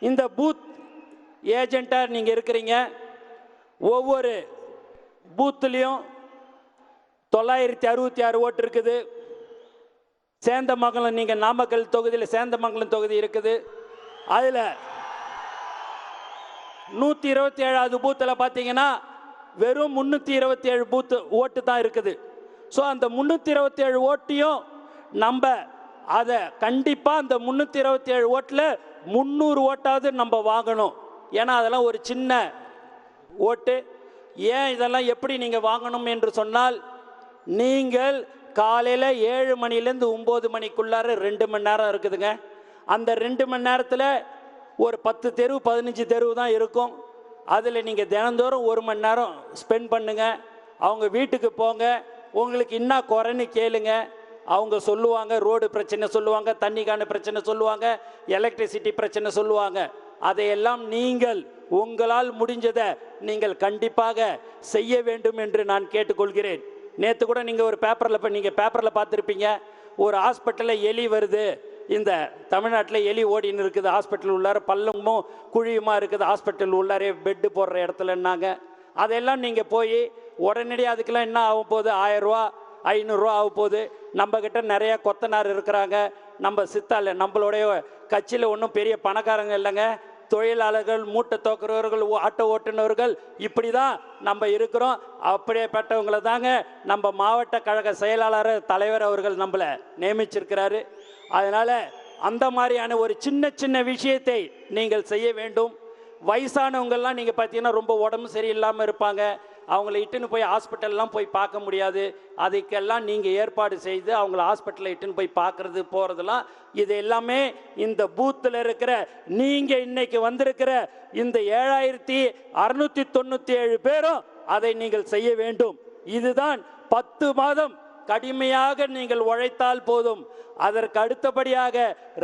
இந்த பூத் ஏஜென்ட்டாக நீங்கள் இருக்கிறீங்க. ஒவ்வொரு பூத்துலேயும் 966 ஓட்டு இருக்குது. சேந்தமங்கலம், நீங்கள் நாமக்கல் தொகுதியில் சேந்தமங்கலம் தொகுதி இருக்குது. அதில் 127வது பூத்தில் பார்த்தீங்கன்னா வெறும் 327 பூத்து ஓட்டு தான் இருக்குது. ஸோ அந்த 327 ஓட்டையும் நம்ம அதை கண்டிப்பாக அந்த 327 ஓட்டில் 300 ஓட்டாவது நம்ம வாங்கணும். ஏன்னா அதெல்லாம் ஒரு சின்ன ஓட்டு. ஏன் இதெல்லாம் எப்படி நீங்கள் வாங்கணும் என்று சொன்னால், நீங்கள் காலையில் 7 மணிலேருந்து 9 மணிக்குள்ளார 2 மணி நேரம் இருக்குதுங்க. அந்த 2 மணி நேரத்தில் ஒரு 10 தெரு 15 தெரு தான் இருக்கும். அதில் நீங்கள் தினந்தோறும் 1 மணி நேரம் ஸ்பெண்ட் பண்ணுங்கள். அவங்க வீட்டுக்கு போங்க, உங்களுக்கு என்ன குறைன்னு கேளுங்க. அவங்க சொல்லுவாங்க, ரோடு பிரச்சனை சொல்லுவாங்க, தண்ணிக்கான பிரச்சனை சொல்லுவாங்க, எலக்ட்ரிசிட்டி பிரச்சனை சொல்லுவாங்க. அதையெல்லாம் நீங்கள் உங்களால் முடிஞ்சதை நீங்கள் கண்டிப்பாக செய்ய வேண்டும் என்று நான் கேட்டுக்கொள்கிறேன். நேற்று கூட நீங்கள் ஒரு பேப்பரில் பார்த்துருப்பீங்க, ஒரு ஹாஸ்பிட்டலில் எலி வருது. இந்த தமிழ்நாட்டில் எலி ஓடின்னு இருக்குது. ஹாஸ்பிட்டல் உள்ளார பள்ளமும் குழியுமா இருக்குது. ஹாஸ்பிட்டல் உள்ளாரே பெட்டு போடுற இடத்துலன்னாங்க. அதெல்லாம் நீங்கள் போய் உடனடியாக அதுக்கெல்லாம் என்ன ஆகும் போகுது, 1000 ரூபா 500 ரூபா ஆக போகுது. நம்மக்கிட்ட நிறைய கொத்தனார் இருக்கிறாங்க. நம்ம சித்தால நம்மளுடைய கட்சியில் ஒன்றும் பெரிய பணக்காரங்க இல்லைங்க. தொழிலாளர்கள், மூட்டை தோக்குறவர்கள், ஆட்டோ ஓட்டுநர்கள், இப்படி தான் நம்ம இருக்கிறோம். அப்படியேப்பட்டவங்களை தாங்க நம்ம மாவட்ட கழக செயலாளர் தலைவர் அவர்கள் நம்மளை நியமிச்சிருக்கிறாரு. அதனால் அந்த மாதிரியான ஒரு சின்ன சின்ன விஷயத்தை நீங்கள் செய்ய வேண்டும். வயசானவங்கள்லாம் நீங்கள் பார்த்தீங்கன்னா ரொம்ப உடம்பு சரியில்லாமல் இருப்பாங்க. அவங்கள இட்டுன்னு போய் ஹாஸ்பிட்டல்லாம் போய் பார்க்க முடியாது. அதுக்கெல்லாம் நீங்கள் ஏற்பாடு செய்து அவங்கள ஹாஸ்பிட்டலில் இட்டுன்னு போய் பார்க்குறது போகிறதுலாம், இது எல்லாமே இந்த பூத்தில் இருக்கிற நீங்கள் இன்னைக்கு வந்திருக்கிற இந்த 7697 பேரும் அதை நீங்கள் செய்ய வேண்டும். இதுதான் 10 மாதம் கடுமையாக நீங்கள் உழைத்தால் போதும். அதற்கு அடுத்தபடியாக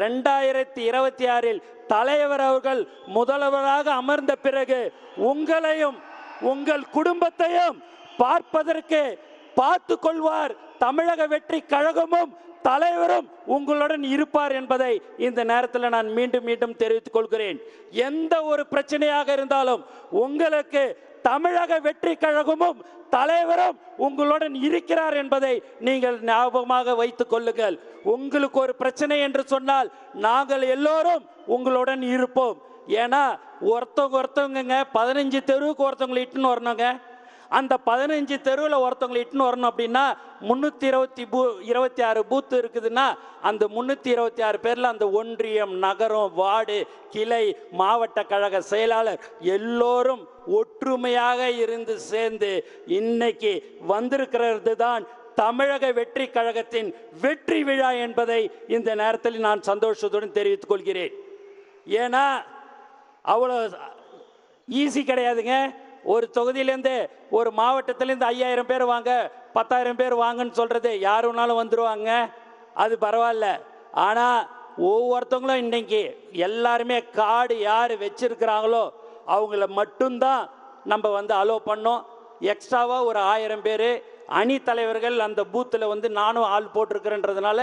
2026 தலைவர் அவர்கள் முதல்வராக அமர்ந்த பிறகு உங்களையும் உங்கள் குடும்பத்தையும் பார்ப்பதற்கு பார்த்து கொள்வார். தமிழக வெற்றி கழகமும் தலைவரும் உங்களுடன் இருப்பார் என்பதை இந்த நேரத்தில் நான் மீண்டும் மீண்டும் தெரிவித்துக் கொள்கிறேன். எந்த ஒரு பிரச்சனையாக இருந்தாலும் உங்களுக்கு தமிழக வெற்றி கழகமும் தலைவரும் உங்களுடன் இருக்கிறார் என்பதை நீங்கள் ஞாபகமாக வைத்துக் கொள்ளுங்கள். உங்களுக்கு ஒரு பிரச்சனை என்று சொன்னால் நாங்கள் எல்லோரும் உங்களுடன் இருப்போம். ஏன்னா ஒருத்தவங்க 15 தெருவுக்கு ஒருத்தவங்களை இட்டுன்னு வரணுங்க. அந்த 15 தெருவில் ஒருத்தவங்களை இட்டுன்னு வரணும் அப்படின்னா 326 பூத்து இருக்குதுன்னா அந்த 326 பேரில் அந்த ஒன்றியம், நகரம், வார்டு, கிளை, மாவட்ட கழக செயலாளர் எல்லோரும் ஒற்றுமையாக இருந்து சேர்ந்து இன்னைக்கு வந்திருக்கிறது தான் தமிழக வெற்றி கழகத்தின் வெற்றி விழா என்பதை இந்த நேரத்தில் நான் சந்தோஷத்துடன் தெரிவித்துக் கொள்கிறேன். ஏன்னா அவ்வளோ ஈஸி கிடையாதுங்க. ஒரு தொகுதியிலேருந்து ஒரு மாவட்டத்திலேருந்து 5000 பேர் வாங்க, 10,000 பேர் வாங்கன்னு சொல்கிறது யாருனாலும் வந்துடுவாங்க, அது பரவாயில்ல. ஆனால் ஒவ்வொருத்தவங்களும் இன்னைக்கு எல்லாருமே கார்டு யார் வச்சிருக்கிறாங்களோ அவங்கள மட்டும்தான் நம்ம அலோவ் பண்ணோம். எக்ஸ்ட்ராவாக ஒரு 1000 பேர் அணி தலைவர்கள் அந்த பூத்தில் நானும் ஆள் போட்டிருக்கிறேன்றதுனால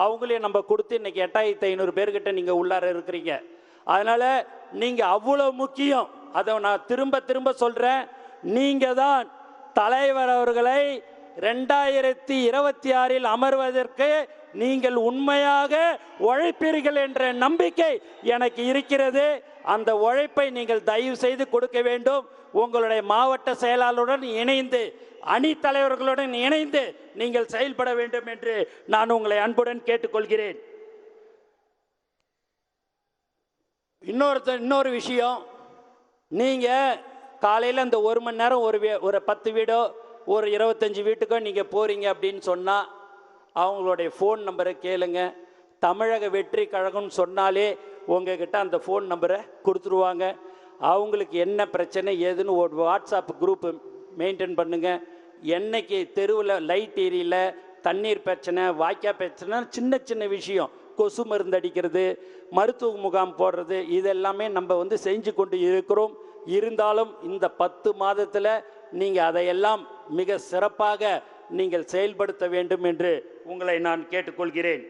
அவங்களையும் நம்ம கொடுத்து இன்னைக்கு 8500 பேர்கிட்ட நீங்கள் உள்ளார இருக்கிறீங்க. அதனால் நீங்கள் அவ்வளோ முக்கியம். அதை நான் திரும்ப திரும்ப சொல்கிறேன். நீங்கள் தான் தலைவர் அவர்களை 2026 அமர்வதற்கு நீங்கள் உண்மையாக உழைப்பீர்கள் என்ற நம்பிக்கை எனக்கு இருக்கிறது. அந்த உழைப்பை நீங்கள் தயவு செய்து கொடுக்க வேண்டும். உங்களுடைய மாவட்ட செயலாளருடன் இணைந்து, அணி தலைவர்களுடன் இணைந்து நீங்கள் செயல்பட வேண்டும் என்று நான் உங்களை அன்புடன் கேட்டுக்கொள்கிறேன். இன்னொரு விஷயம், நீங்கள் காலையில் அந்த 1 மணி நேரம் ஒரு 10 வீடோ ஒரு 25 வீட்டுக்கோ நீங்கள் போகிறீங்க அப்படின்னு சொன்னால் அவங்களுடைய ஃபோன் நம்பரை கேளுங்க. தமிழக வெற்றி கழகம்னு சொன்னாலே உங்ககிட்ட அந்த ஃபோன் நம்பரை கொடுத்துருவாங்க. அவங்களுக்கு என்ன பிரச்சனை ஏதுன்னு ஒரு வாட்ஸ்அப் குரூப்பு மெயின்டைன் பண்ணுங்கள். என்னைக்கு தெருவில் லைட் ஏரியல, தண்ணீர் பிரச்சனை, வாய்க்கா பிரச்சனை, சின்ன சின்ன விஷயம், கொசு மருந்து அடிக்கிறது, மருத்துவ முகாம் போடுறது, இதெல்லாமே நம்ம செஞ்சு கொண்டு இருக்கிறோம். இருந்தாலும் இந்த 10 மாதத்தில் நீங்கள் அதையெல்லாம் மிக சிறப்பாக நீங்கள் செயல்படுத்த வேண்டும் என்று உங்களை நான் கேட்டுக்கொள்கிறேன்.